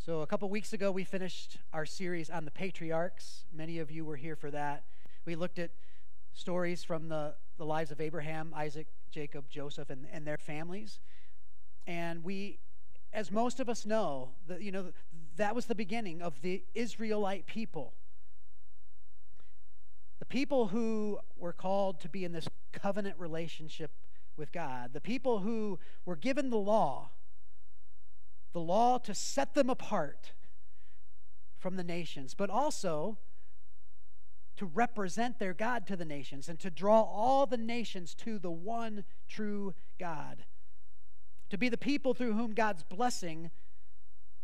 So a couple weeks ago, we finished our series on the patriarchs. Many of you were here for that. We looked at stories from the lives of Abraham, Isaac, Jacob, Joseph, and their families. And we, as most of us know, that was the beginning of the Israelite people. The people who were called to be in this covenant relationship with God. The people who were given the law to set them apart from the nations, but also to represent their God to the nations and to draw all the nations to the one true God. To be the people through whom God's blessing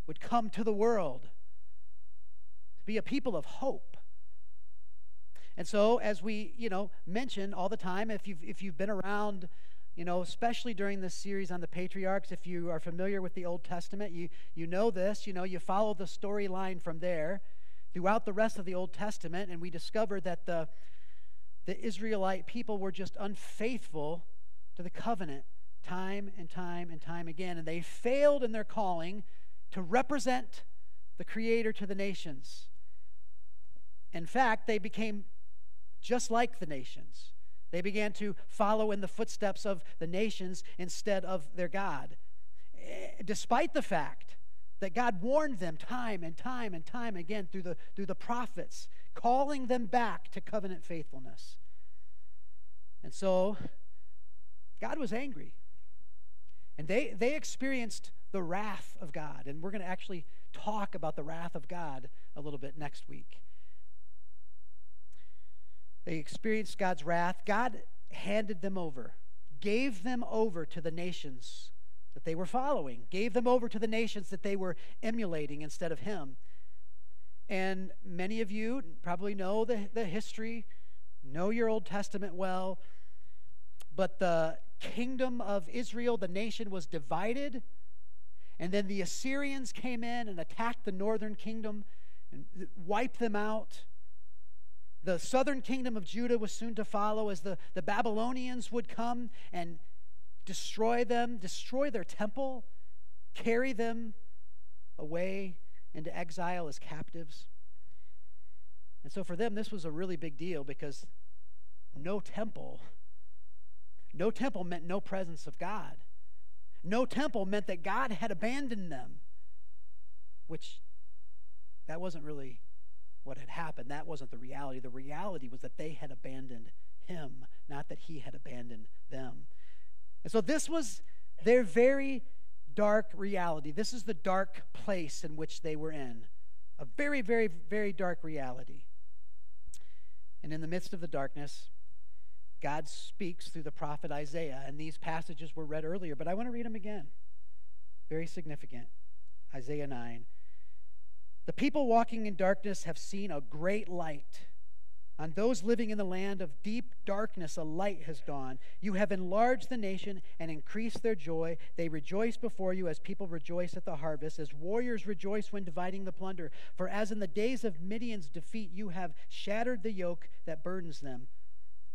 would come to the world. To be a people of hope. And so, as we, mention all the time, if you've been around, especially during this series on the patriarchs, if you are familiar with the Old Testament, you know this, you follow the storyline from there throughout the rest of the Old Testament, and we discover that the Israelite people were just unfaithful to the covenant time and time and time again, and they failed in their calling to represent the Creator to the nations. In fact, they became just like the nations. They began to follow in the footsteps of the nations instead of their God, despite the fact that God warned them time and time and time again through the prophets, calling them back to covenant faithfulness. And so God was angry. And they experienced the wrath of God. And we're going to actually talk about the wrath of God a little bit next week. They experienced God's wrath. God handed them over, gave them over to the nations that they were following, gave them over to the nations that they were emulating instead of Him. And many of you probably know the history, know your Old Testament well, but the kingdom of Israel, the nation, was divided, and then the Assyrians came in and attacked the northern kingdom and wiped them out. The southern kingdom of Judah was soon to follow as the Babylonians would come and destroy them, destroy their temple, carry them away into exile as captives. And so for them, this was a really big deal because no temple meant no presence of God. No temple meant that God had abandoned them, which that wasn't really what had happened. That wasn't the reality. The reality was that they had abandoned Him, not that He had abandoned them. And so this was their very dark reality. This is the dark place in which they were in. A very, very, very dark reality. And in the midst of the darkness, God speaks through the prophet Isaiah. And these passages were read earlier, but I want to read them again. Very significant. Isaiah 9. The people walking in darkness have seen a great light. On those living in the land of deep darkness, a light has dawned. You have enlarged the nation and increased their joy. They rejoice before you as people rejoice at the harvest, as warriors rejoice when dividing the plunder. For as in the days of Midian's defeat, you have shattered the yoke that burdens them,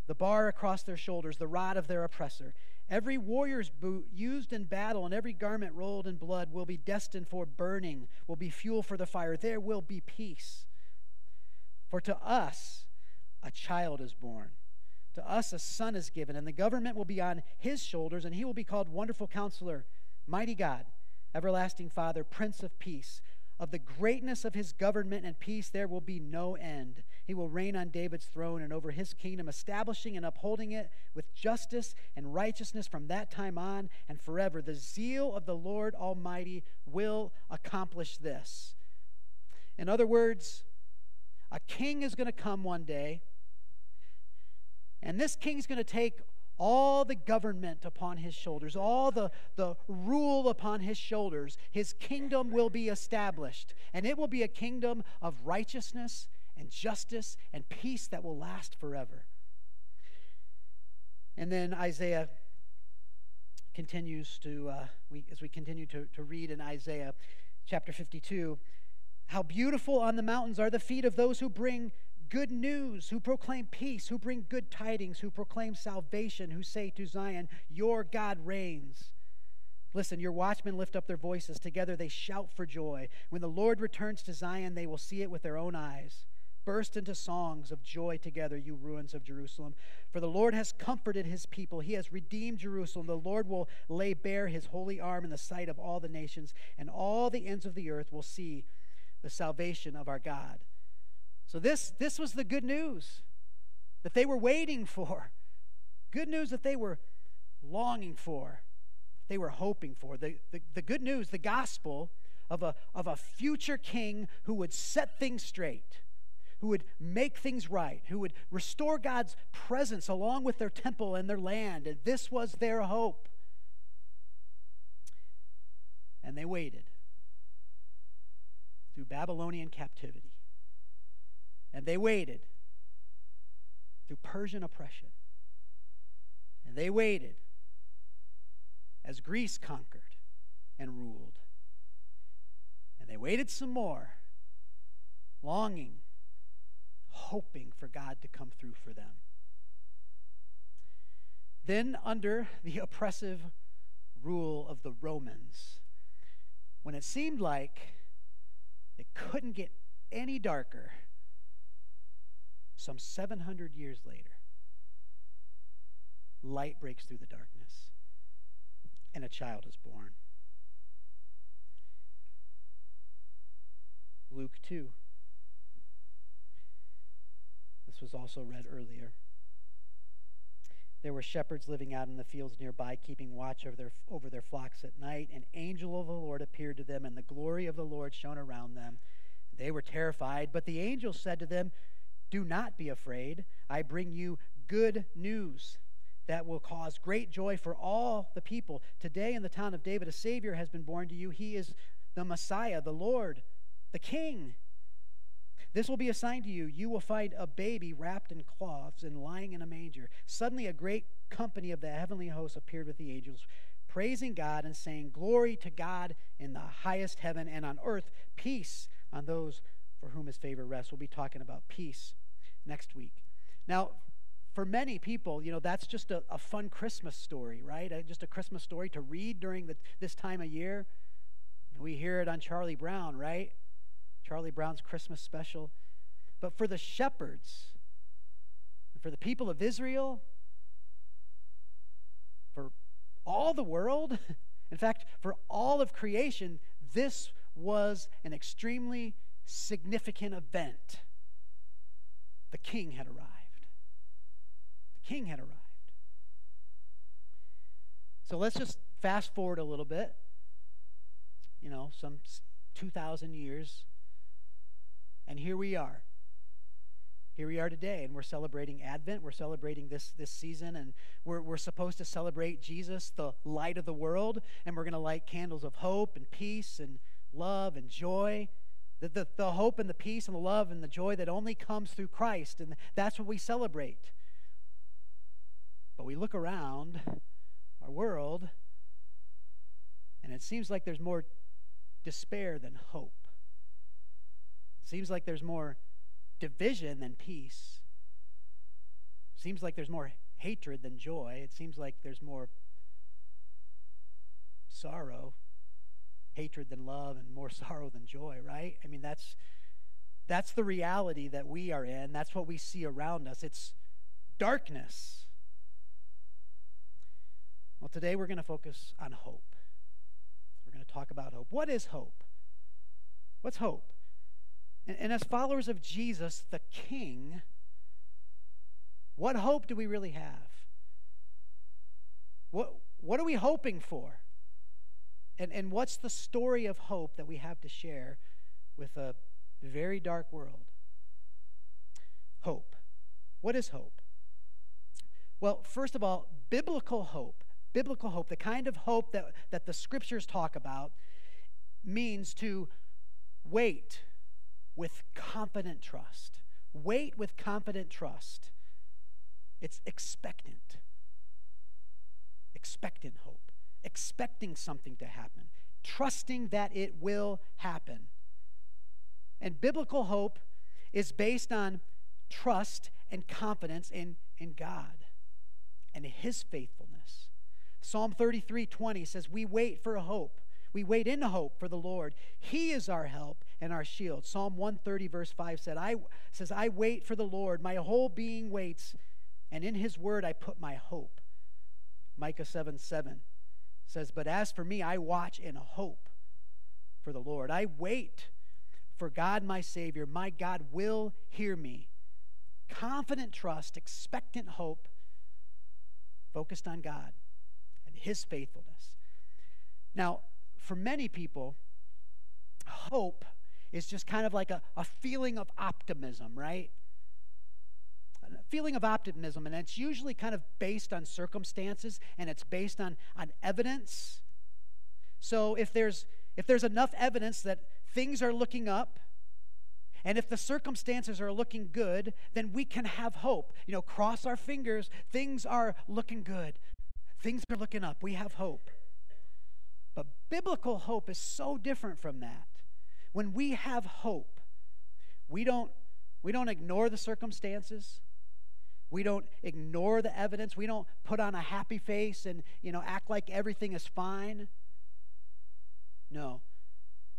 the bar across their shoulders, the rod of their oppressor. Every warrior's boot used in battle and every garment rolled in blood will be destined for burning, will be fuel for the fire. There will be peace. For to us a child is born. To us a son is given, and the government will be on His shoulders, and He will be called Wonderful Counselor, Mighty God, Everlasting Father, Prince of Peace. Of the greatness of His government and peace there will be no end. He will reign on David's throne and over His kingdom, establishing and upholding it with justice and righteousness from that time on and forever. The zeal of the Lord Almighty will accomplish this. In other words, a king is going to come one day, and this king is going to take all the government upon his shoulders, all the rule upon his shoulders. His kingdom will be established, and it will be a kingdom of righteousness and justice and peace that will last forever. And then Isaiah continues to, as we continue to read in Isaiah chapter 52, how beautiful on the mountains are the feet of those who bring good news, who proclaim peace, who bring good tidings, who proclaim salvation, who say to Zion, your God reigns. Listen, your watchmen lift up their voices. Together they shout for joy. When the Lord returns to Zion, they will see it with their own eyes. Burst into songs of joy together, you ruins of Jerusalem. For the Lord has comforted his people. He has redeemed Jerusalem. The Lord will lay bare his holy arm in the sight of all the nations, and all the ends of the earth will see the salvation of our God. So this was the good news that they were waiting for. Good news that they were longing for. They were hoping for. The good news, the gospel of a future king who would set things straight, who would make things right, who would restore God's presence along with their temple and their land. And this was their hope. And they waited through Babylonian captivity. And they waited through Persian oppression. And they waited as Greece conquered and ruled. And they waited some more, longing, hoping for God to come through for them. Then, under the oppressive rule of the Romans, when it seemed like it couldn't get any darker, some 700 years later, light breaks through the darkness, and a child is born. Luke 2. This was also read earlier. There were shepherds living out in the fields nearby, keeping watch over their flocks at night. An angel of the Lord appeared to them, and the glory of the Lord shone around them. They were terrified, but the angel said to them, "Do not be afraid. I bring you good news that will cause great joy for all the people. Today in the town of David, a Savior has been born to you. He is the Messiah, the Lord, the King. This will be a sign to you. You will find a baby wrapped in cloths and lying in a manger." Suddenly a great company of the heavenly hosts appeared with the angels, praising God and saying, "Glory to God in the highest heaven, and on earth peace on those for whom his favor rests." We'll be talking about peace next week. Now, for many people, that's just a fun Christmas story, right? Just a Christmas story to read during this time of year. And we hear it on Charlie Brown, right? Charlie Brown's Christmas special. But for the shepherds, and for the people of Israel, for all the world, in fact, for all of creation, this was an extremely significant event. The king had arrived. The king had arrived. So let's just fast forward a little bit, some 2,000 years. And here we are. Here we are today, and we're celebrating Advent. We're celebrating this season, and we're supposed to celebrate Jesus, the light of the world, and we're going to light candles of hope and peace and love and joy. The hope and the peace and the love and the joy that only comes through Christ, and that's what we celebrate. But we look around our world, and it seems like there's more despair than hope. Seems like there's more division than peace. Seems like there's more hatred than joy. It seems like there's more sorrow, hatred than love, and more sorrow than joy, right? I mean, that's the reality that we are in. That's what we see around us. It's darkness. Well, today we're going to focus on hope. We're going to talk about hope. What is hope? What's hope? And as followers of Jesus, the King, what hope do we really have? What are we hoping for? And what's the story of hope that we have to share with a very dark world? Hope. What is hope? Well, first of all, biblical hope, the kind of hope that the scriptures talk about, means to wait with confident trust. Wait with confident trust. It's expectant hope, expecting something to happen, trusting that it will happen. And biblical hope is based on trust and confidence in God and his faithfulness. Psalm 33:20 says, we wait for a hope. We wait in hope for the Lord. He is our help and our shield. Psalm 130 verse 5 says, I wait for the Lord. My whole being waits, and in his word I put my hope. Micah 7:7 says, but as for me, I watch in hope for the Lord. I wait for God, my Savior. My God will hear me. Confident trust, expectant hope, focused on God and his faithfulness. Now, for many people, hope is just kind of like a feeling of optimism, right? A feeling of optimism, and it's usually kind of based on circumstances, and it's based on evidence. So if there's enough evidence that things are looking up, and if the circumstances are looking good, then we can have hope. You know, cross our fingers. Things are looking good. Things are looking up. We have hope. But biblical hope is so different from that. When we have hope, we don't ignore the circumstances. We don't ignore the evidence. We don't put on a happy face and, act like everything is fine. No.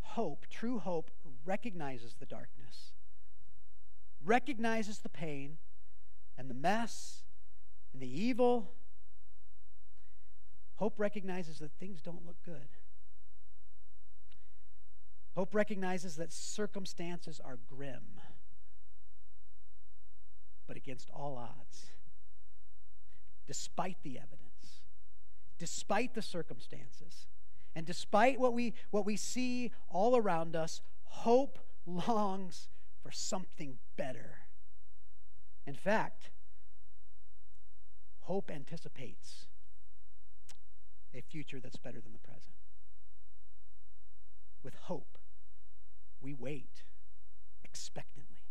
Hope, true hope, recognizes the darkness, recognizes the pain and the mess and the evil. Hope recognizes that things don't look good. Hope recognizes that circumstances are grim, but against all odds, despite the evidence, despite the circumstances, and despite what we see all around us, hope longs for something better. In fact, hope anticipates a future that's better than the present. With hope, we wait expectantly,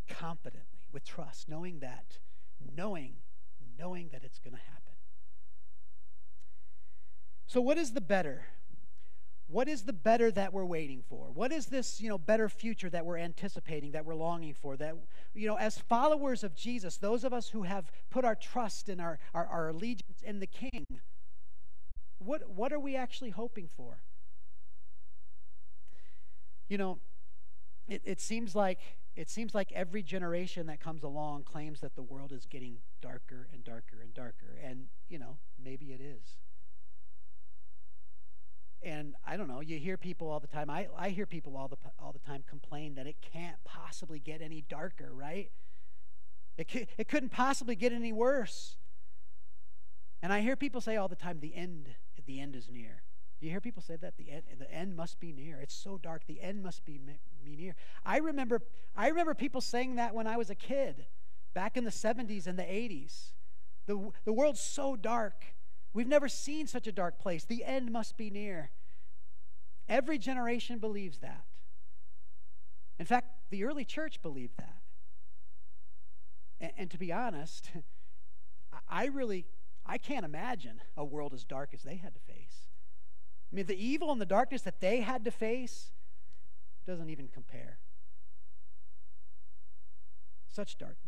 confidently, with trust, knowing that it's going to happen. So what is the better? What is the better that we're waiting for? What is this, better future that we're anticipating, that we're longing for? That, as followers of Jesus, those of us who have put our trust and our allegiance in the King, what are we actually hoping for? It seems like every generation that comes along claims that the world is getting darker and darker and darker, and maybe it is. And I don't know, you hear people all the time. I hear people all the time complain that it can't possibly get any darker, right? It couldn't possibly get any worse. And I hear people say all the time, the end is near. Do you hear people say that? The end must be near. It's so dark, the end must be near. I remember people saying that when I was a kid, back in the 70s and the 80s. The world's so dark. We've never seen such a dark place. The end must be near. Every generation believes that. In fact, the early church believed that. And to be honest, I can't imagine a world as dark as they had to face. I mean, the evil and the darkness that they had to face doesn't even compare. Such darkness.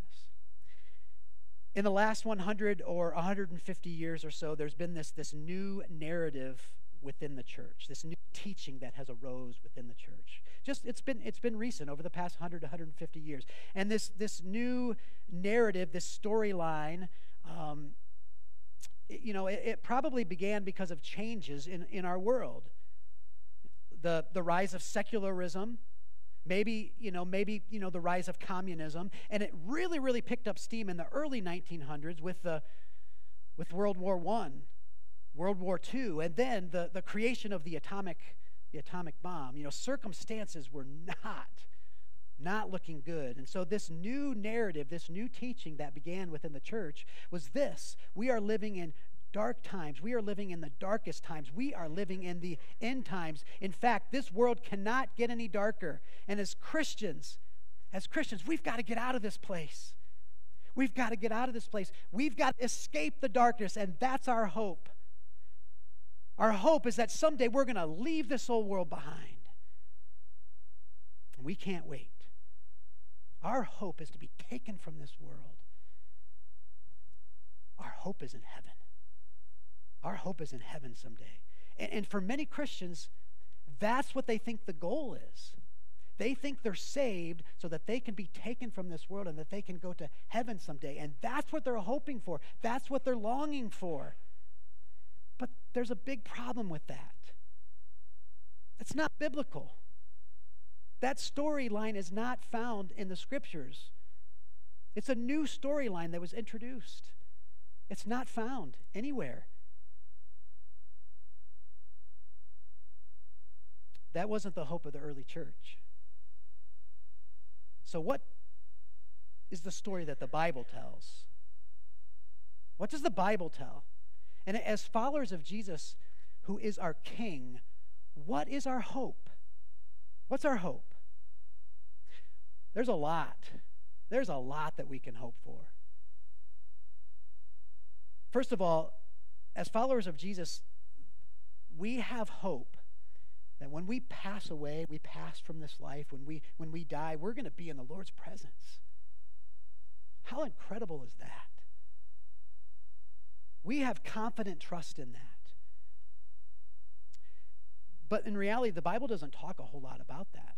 In the last 100 or 150 years or so, there's been this new narrative within the church, this new teaching that has arose within the church. It's been recent, over the past 100 to 150 years. And this new narrative, this storyline, it probably began because of changes in our world. The rise of secularism, maybe the rise of communism, and it really picked up steam in the early 1900s with World War I, World War II, and then the creation of the atomic bomb. Circumstances were not looking good. And so this new narrative, this new teaching that began within the church was this: we are living in dark times. We are living in the darkest times. We are living in the end times. In fact, this world cannot get any darker. And as Christians, we've got to get out of this place. We've got to get out of this place. We've got to escape the darkness, and that's our hope. Our hope is that someday we're going to leave this old world behind. And we can't wait. Our hope is to be taken from this world. Our hope is in heaven. Our hope is in heaven someday. And for many Christians, that's what they think the goal is. They think they're saved so that they can be taken from this world and that they can go to heaven someday. And that's what they're hoping for. That's what they're longing for. But there's a big problem with that. It's not biblical. That storyline is not found in the scriptures. It's a new storyline that was introduced. It's not found anywhere. That wasn't the hope of the early church. So what is the story that the Bible tells? What does the Bible tell? And as followers of Jesus, who is our King, what is our hope? What's our hope? There's a lot. There's a lot that we can hope for. First of all, as followers of Jesus, we have hope that when we pass away, we pass from this life, when we die, we're going to be in the Lord's presence. How incredible is that? We have confident trust in that. But in reality, the Bible doesn't talk a whole lot about that.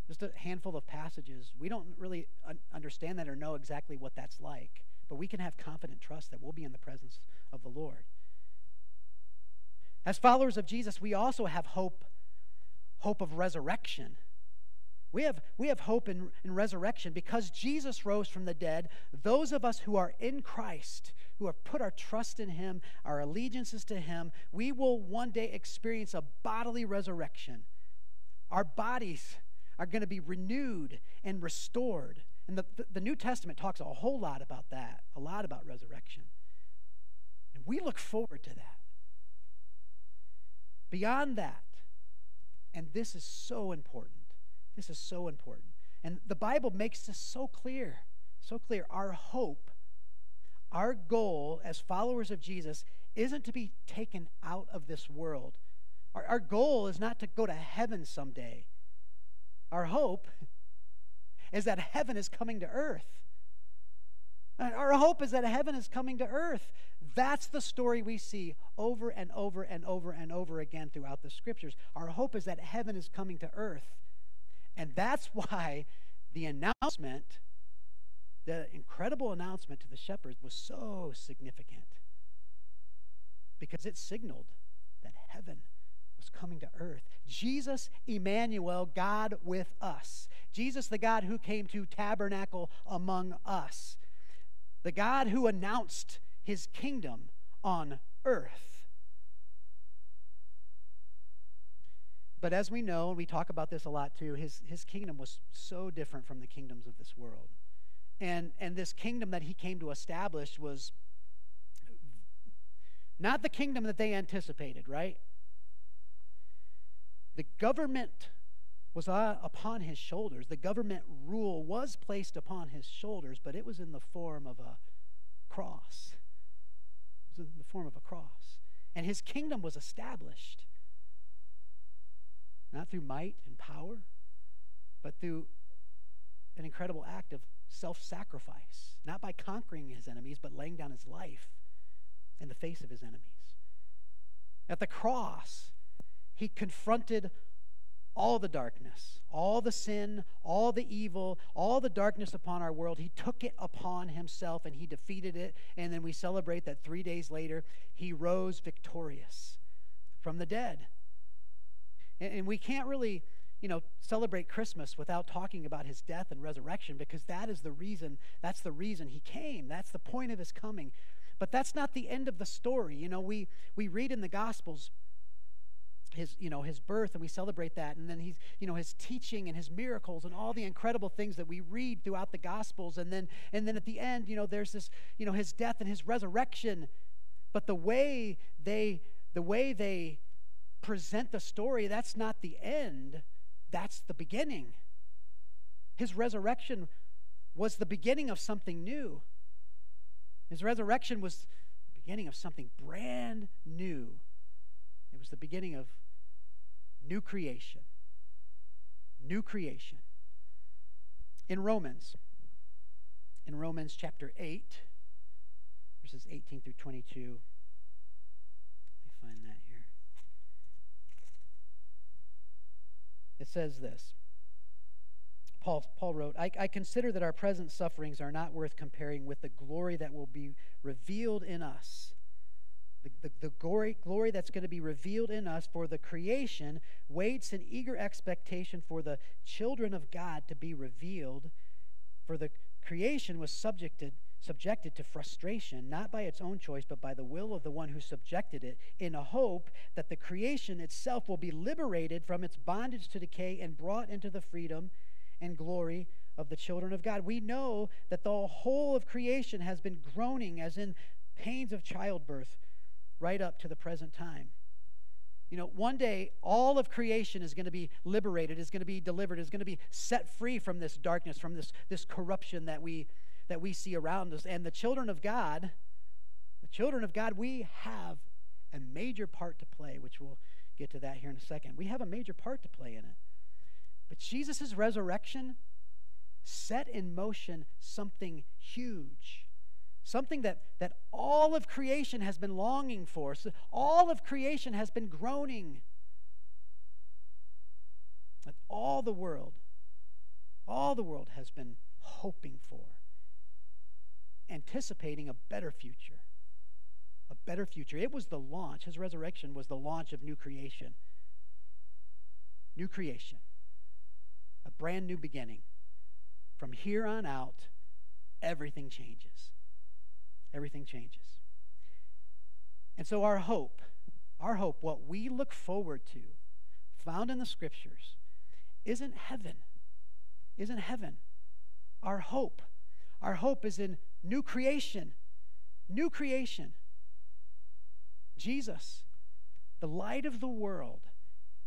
Just a handful of passages. We don't really understand that or know exactly what that's like. But we can have confident trust that we'll be in the presence of the Lord. As followers of Jesus, we also have hope of resurrection. We have hope in resurrection because Jesus rose from the dead. Those of us who are in Christ, who have put our trust in him, our allegiances to him, we will one day experience a bodily resurrection. Our bodies are going to be renewed and restored. And the New Testament talks a whole lot about that, a lot about resurrection. And we look forward to that. Beyond that, and this is so important, this is so important, and the Bible makes this so clear, our hope, our goal as followers of Jesus isn't to be taken out of this world. Our goal is not to go to heaven someday. Our hope is that heaven is coming to earth. Our hope is that heaven is coming to earth. That's the story we see over and over and over and over again throughout the scriptures. Our hope is that heaven is coming to earth. And that's why the announcement, the incredible announcement to the shepherds was so significant. Because it signaled that heaven was coming to earth. Jesus, Emmanuel, God with us. Jesus, the God who came to tabernacle among us. The God who announced his kingdom on earth. But as we know, and we talk about this a lot too, his kingdom was so different from the kingdoms of this world. And this kingdom that he came to establish was not the kingdom that they anticipated, right? The government was upon his shoulders. The government rule was placed upon his shoulders, but it was in the form of a cross. It was in the form of a cross. And his kingdom was established, not through might and power, but through an incredible act of self-sacrifice, not by conquering his enemies, but laying down his life in the face of his enemies. At the cross, he confronted all the darkness, all the sin, all the evil, all the darkness upon our world. He took it upon himself and he defeated it. And then we celebrate that 3 days later, he rose victorious from the dead. And we can't really, celebrate Christmas without talking about his death and resurrection, because that's the reason he came. That's the point of his coming. But that's not the end of the story. We read in the Gospels his birth, and we celebrate that, and then his teaching and his miracles and all the incredible things that we read throughout the Gospels, and then at the end, there's this, his death and his resurrection. But the way they present the story, that's not the end, that's the beginning. His resurrection was the beginning of something new. His resurrection was the beginning of something brand new. It was the beginning of new creation. New creation. In Romans chapter 8, verses 18 through 22, It says this. Paul wrote, I consider that our present sufferings are not worth comparing with the glory that will be revealed in us. The glory that's going to be revealed in us, for the creation waits in eager expectation for the children of God to be revealed. For the creation was subjected to frustration, not by its own choice, but by the will of the one who subjected it, in a hope that the creation itself will be liberated from its bondage to decay and brought into the freedom and glory of the children of God. We know that the whole of creation has been groaning as in pains of childbirth right up to the present time. You know, one day all of creation is going to be liberated, is going to be delivered, is going to be set free from this darkness, from this corruption that we see around us. And the children of God, we have a major part to play, which we'll get to that here in a second. We have a major part to play in it. But Jesus' resurrection set in motion something huge, something that all of creation has been longing for. So all of creation has been groaning. That all the world has been hoping for, anticipating a better future. A better future. It was the launch. His resurrection was the launch of new creation. New creation. A brand new beginning. From here on out, everything changes. Everything changes. And so our hope, what we look forward to, found in the Scriptures, isn't heaven. Our hope is in new creation. New creation. Jesus, the light of the world,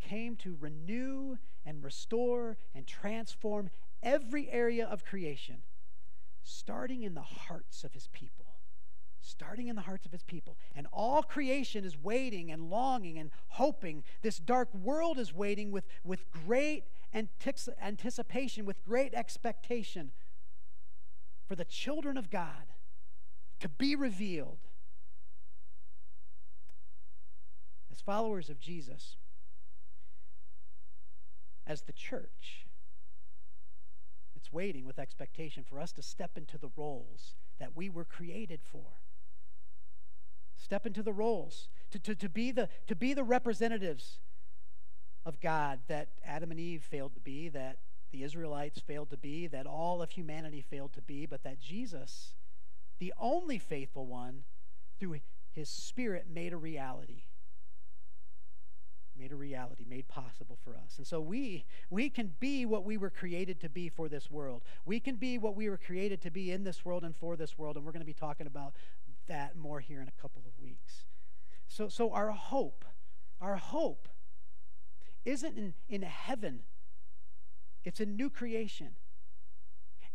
came to renew and restore and transform every area of creation, starting in the hearts of his people. Starting in the hearts of his people. And all creation is waiting and longing and hoping. This dark world is waiting with great anticipation, with great expectation for the children of God to be revealed. As followers of Jesus, as the church, it's waiting with expectation for us to step into the roles that we were created for. Step into the roles, to be the representatives of God that Adam and Eve failed to be, that the Israelites failed to be, that all of humanity failed to be, but that Jesus, the only faithful one, through his Spirit made a reality. Made possible for us. And so we can be what we were created to be for this world. We can be what we were created to be in this world and for this world, and we're going to be talking about that more here in a couple of weeks. So our hope isn't in heaven. It's in new creation.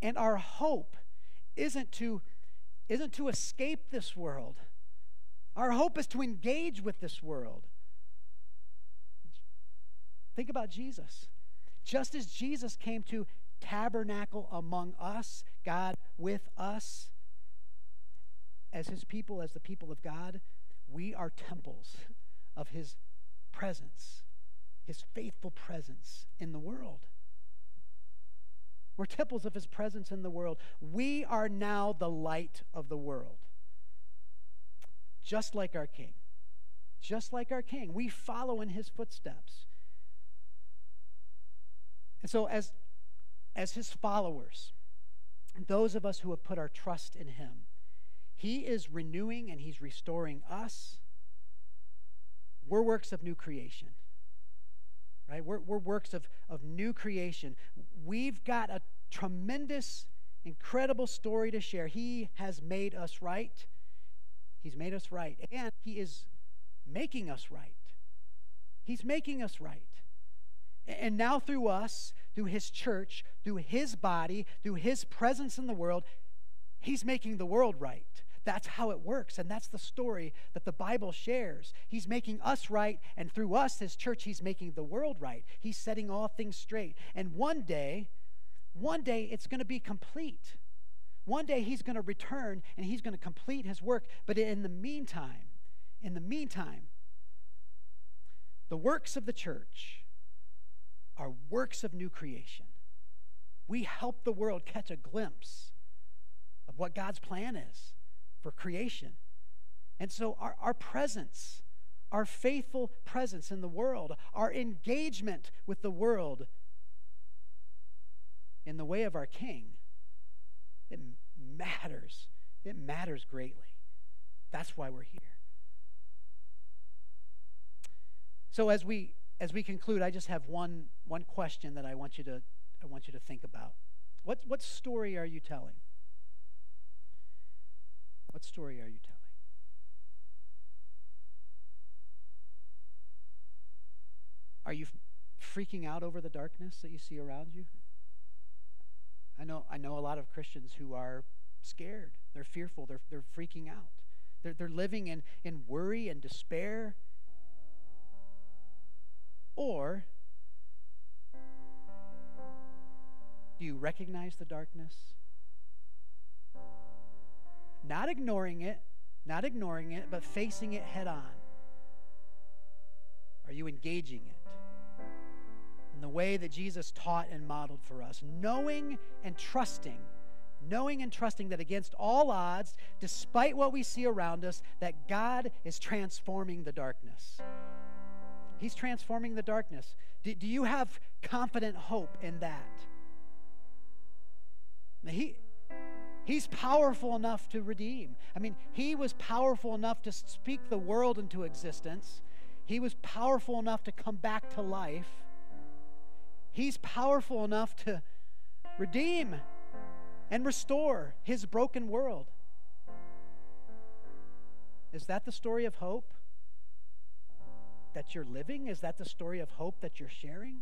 And our hope isn't to escape this world. Our hope is to engage with this world. Think about Jesus. Just as Jesus came to tabernacle among us, God with us, as his people, as the people of God, we are temples of his presence, his faithful presence in the world. We're temples of his presence in the world. We are now the light of the world. Just like our King. Just like our King. We follow in his footsteps. And so as his followers, those of us who have put our trust in him, he is renewing and he's restoring us. We're works of new creation. Right? We're works of new creation. We've got a tremendous, incredible story to share. He has made us right. He's made us right. And he is making us right. He's making us right. And now through us, through his church, through his body, through his presence in the world, he's making the world right. That's how it works, and that's the story that the Bible shares. He's making us right, and through us, his church, he's making the world right. He's setting all things straight. And one day it's going to be complete. One day he's going to return, and he's going to complete his work. But in the meantime, the works of the church are works of new creation. We help the world catch a glimpse of what God's plan is for creation. And so our presence, our faithful presence in the world, our engagement with the world in the way of our King, it matters. It matters greatly. That's why we're here. So as we conclude, I just have one question that I want you to think about. What story are you telling? What story are you telling? Are you freaking out over the darkness that you see around you? I know a lot of Christians who are scared. They're fearful. They're freaking out. They're living in worry and despair. Or do you recognize the darkness? Not ignoring it, but facing it head on. Are you engaging it in the way that Jesus taught and modeled for us? Knowing and trusting that against all odds, despite what we see around us, that God is transforming the darkness. He's transforming the darkness. Do you have confident hope in that? He's powerful enough to redeem. I mean, he was powerful enough to speak the world into existence. He was powerful enough to come back to life. He's powerful enough to redeem and restore his broken world. Is that the story of hope that you're living? Is that the story of hope that you're sharing?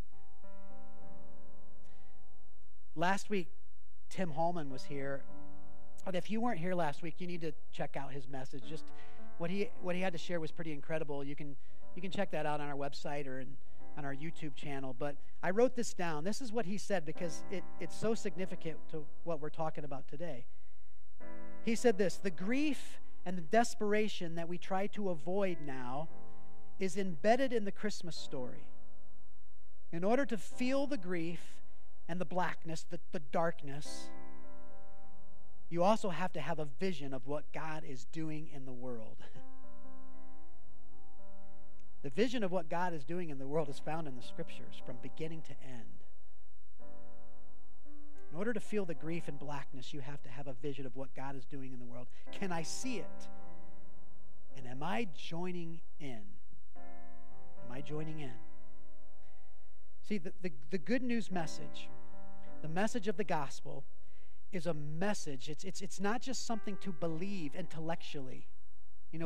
Last week, Tim Hallman was here. And if you weren't here last week, you need to check out his message. Just what he had to share was pretty incredible. You can check that out on our website or on our YouTube channel. But I wrote this down. This is what he said because it's so significant to what we're talking about today. He said this: the grief and the desperation that we try to avoid now is embedded in the Christmas story. In order to feel the grief and the blackness, the darkness, you also have to have a vision of what God is doing in the world. The vision of what God is doing in the world is found in the Scriptures from beginning to end. In order to feel the grief and blackness, you have to have a vision of what God is doing in the world. Can I see it? And am I joining in? Am I joining in? See, the good news message, the message of the gospel, is a message. It's not just something to believe intellectually.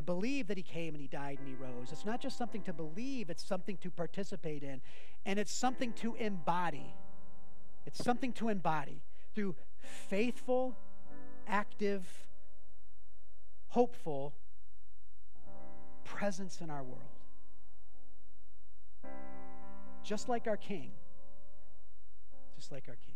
Believe that he came and he died and he rose. It's not just something to believe, it's something to participate in. And it's something to embody. It's something to embody through faithful, active, hopeful presence in our world. Just like our King. Just like our King.